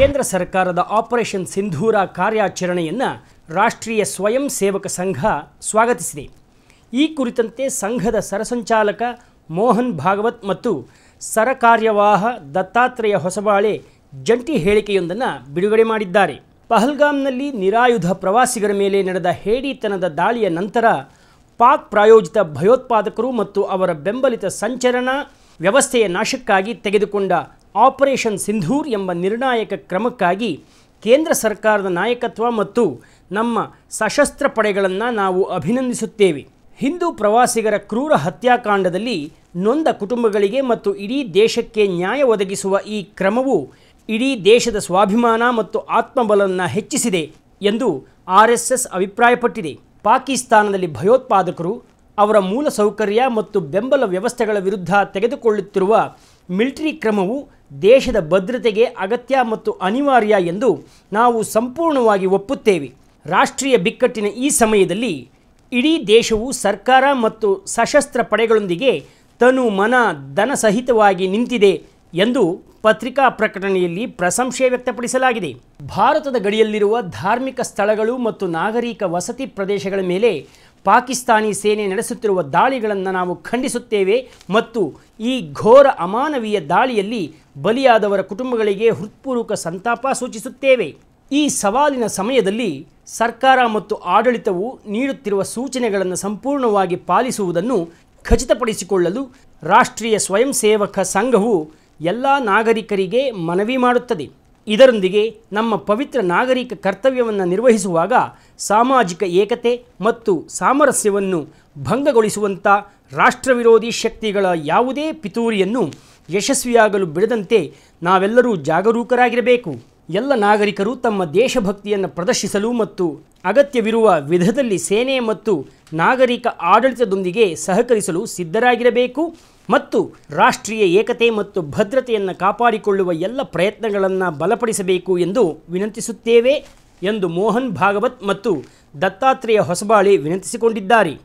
ಕೇಂದ್ರ ಸರ್ಕಾರದ ಆಪರೇಷನ್ ಸಿಂಧೂರ ಕಾರ್ಯಾಚರಣೆಯನ್ನು ರಾಷ್ಟ್ರೀಯ ಸ್ವಯಂ ಸೇವಕ ಸಂಘ ಸ್ವಾಗತಿಸಿದೆ. ಈ ಕುರಿತಂತೆ ಸಂಘದ ಸರಸಂಚಾಲಕ ಮೋಹನ್ ಭಾಗವತ್ ಮತ್ತು ಸರಕಾರ್ಯವಾಹ ದತ್ತಾತ್ರೇಯ ಹೊಸಬಾಳೆ ಜಂಟಿ ಹೇಳಿಕೆಯೊಂದನ್ನು ಬಿಡುಗಡೆ ಮಾಡಿದ್ದಾರೆ. ಪಹಲ್ಗಾಮ್ನಲ್ಲಿ ನಿರಾಯುಧ ಪ್ರವಾಸಿಗರ ಮೇಲೆ ನಡೆದ ಹೇಡಿತನದ ದಾಳಿಯ ನಂತರ ಪಾಕ್ ಪ್ರಾಯೋಜಿತ ಭಯೋತ್ಪಾದಕರು ಮತ್ತು ಅವರ ಬೆಂಬಲಿತ ಸಂಚಲನ ವ್ಯವಸ್ಥೆಯ ನಾಶಕ್ಕಾಗಿ ತೆಗೆದುಕೊಂಡ ಆಪರೇಷನ್ ಸಿಂಧೂರ್ ಎಂಬ ನಿರ್ಣಾಯಕ ಕ್ರಮಕ್ಕಾಗಿ ಕೇಂದ್ರ ಸರ್ಕಾರದ ನಾಯಕತ್ವ ಮತ್ತು ನಮ್ಮ ಸಶಸ್ತ್ರ ಪಡೆಗಳನ್ನು ನಾವು ಅಭಿನಂದಿಸುತ್ತೇವೆ. ಹಿಂದೂ ಪ್ರವಾಸಿಗರ ಕ್ರೂರ ಹತ್ಯಾಕಾಂಡದಲ್ಲಿ ನೊಂದ ಕುಟುಂಬಗಳಿಗೆ ಮತ್ತು ಇಡೀ ದೇಶಕ್ಕೆ ನ್ಯಾಯ ಒದಗಿಸುವ ಈ ಕ್ರಮವು ಇಡೀ ದೇಶದ ಸ್ವಾಭಿಮಾನ ಮತ್ತು ಆತ್ಮಬಲವನ್ನು ಹೆಚ್ಚಿಸಿದೆ ಎಂದು RSS ಅಭಿಪ್ರಾಯಪಟ್ಟಿದೆ. ಪಾಕಿಸ್ತಾನದಲ್ಲಿ ಭಯೋತ್ಪಾದಕರು ಅವರ ಮೂಲಸೌಕರ್ಯ ಮತ್ತು ಬೆಂಬಲ ವ್ಯವಸ್ಥೆಗಳ ವಿರುದ್ಧ ತೆಗೆದುಕೊಳ್ಳುತ್ತಿರುವ ಮಿಲಿಟರಿ ಕ್ರಮವು ದೇಶದ ಭದ್ರತೆಗೆ ಅಗತ್ಯ ಮತ್ತು ಅನಿವಾರ್ಯ ಎಂದು ನಾವು ಸಂಪೂರ್ಣವಾಗಿ ಒಪ್ಪುತ್ತೇವೆ. ರಾಷ್ಟ್ರೀಯ ಬಿಕ್ಕಟ್ಟಿನ ಈ ಸಮಯದಲ್ಲಿ ಇಡೀ ದೇಶವು ಸರ್ಕಾರ ಮತ್ತು ಸಶಸ್ತ್ರ ಪಡೆಗಳೊಂದಿಗೆ ತನು ಮನ ಧನ ಸಹಿತವಾಗಿ ನಿಂತಿದೆ ಎಂದು ಪತ್ರಿಕಾ ಪ್ರಕಟಣೆಯಲ್ಲಿ ಪ್ರಶಂಸೆ ವ್ಯಕ್ತಪಡಿಸಲಾಗಿದೆ. ಭಾರತದ ಗಡಿಯಲ್ಲಿರುವ ಧಾರ್ಮಿಕ ಸ್ಥಳಗಳು ಮತ್ತು ನಾಗರಿಕ ವಸತಿ ಪ್ರದೇಶಗಳ ಮೇಲೆ ಪಾಕಿಸ್ತಾನಿ ಸೇನೆ ನಡೆಸುತ್ತಿರುವ ದಾಳಿಗಳನ್ನು ನಾವು ಖಂಡಿಸುತ್ತೇವೆ ಮತ್ತು ಈ ಘೋರ ಅಮಾನವೀಯ ದಾಳಿಯಲ್ಲಿ ಬಲಿಯಾದವರ ಕುಟುಂಬಗಳಿಗೆ ಹೃತ್ಪೂರ್ವಕ ಸಂತಾಪ ಸೂಚಿಸುತ್ತೇವೆ. ಈ ಸವಾಲಿನ ಸಮಯದಲ್ಲಿ ಸರ್ಕಾರ ಮತ್ತು ಆಡಳಿತವು ನೀಡುತ್ತಿರುವ ಸೂಚನೆಗಳನ್ನು ಸಂಪೂರ್ಣವಾಗಿ ಪಾಲಿಸುವುದನ್ನು ಖಚಿತಪಡಿಸಿಕೊಳ್ಳಲು ರಾಷ್ಟ್ರೀಯ ಸ್ವಯಂ ಸೇವಕ ಸಂಘವು ಎಲ್ಲ ನಾಗರಿಕರಿಗೆ ಮನವಿ ಮಾಡುತ್ತದೆ. ಇದರೊಂದಿಗೆ ನಮ್ಮ ಪವಿತ್ರ ನಾಗರಿಕ ಕರ್ತವ್ಯವನ್ನು ನಿರ್ವಹಿಸುವಾಗ ಸಾಮಾಜಿಕ ಏಕತೆ ಮತ್ತು ಸಾಮರಸ್ಯವನ್ನು ಭಂಗಗೊಳಿಸುವಂಥ ರಾಷ್ಟ್ರವಿರೋಧಿ ಶಕ್ತಿಗಳ ಯಾವುದೇ ಪಿತೂರಿಯನ್ನು ಯಶಸ್ವಿಯಾಗಲು ಬಿಡದಂತೆ ನಾವೆಲ್ಲರೂ ಜಾಗರೂಕರಾಗಿರಬೇಕು. ಎಲ್ಲ ನಾಗರಿಕರು ತಮ್ಮ ದೇಶಭಕ್ತಿಯನ್ನು ಪ್ರದರ್ಶಿಸಲು ಮತ್ತು ಅಗತ್ಯವಿರುವ ವಿಧದಲ್ಲಿ ಸೇನೆ ಮತ್ತು ನಾಗರಿಕ ಆಡಳಿತದೊಂದಿಗೆ ಸಹಕರಿಸಲು ಸಿದ್ಧರಾಗಿರಬೇಕು ಮತ್ತು ರಾಷ್ಟ್ರೀಯ ಏಕತೆ ಮತ್ತು ಭದ್ರತೆಯನ್ನು ಕಾಪಾಡಿಕೊಳ್ಳುವ ಎಲ್ಲ ಪ್ರಯತ್ನಗಳನ್ನು ಬಲಪಡಿಸಬೇಕು ಎಂದು ವಿನಂತಿಸುತ್ತೇವೆ ಎಂದು ಮೋಹನ್ ಭಾಗವತ್ ಮತ್ತು ದತ್ತಾತ್ರೇಯ ಹೊಸಬಾಳೆ ವಿನಂತಿಸಿಕೊಂಡಿದ್ದಾರೆ.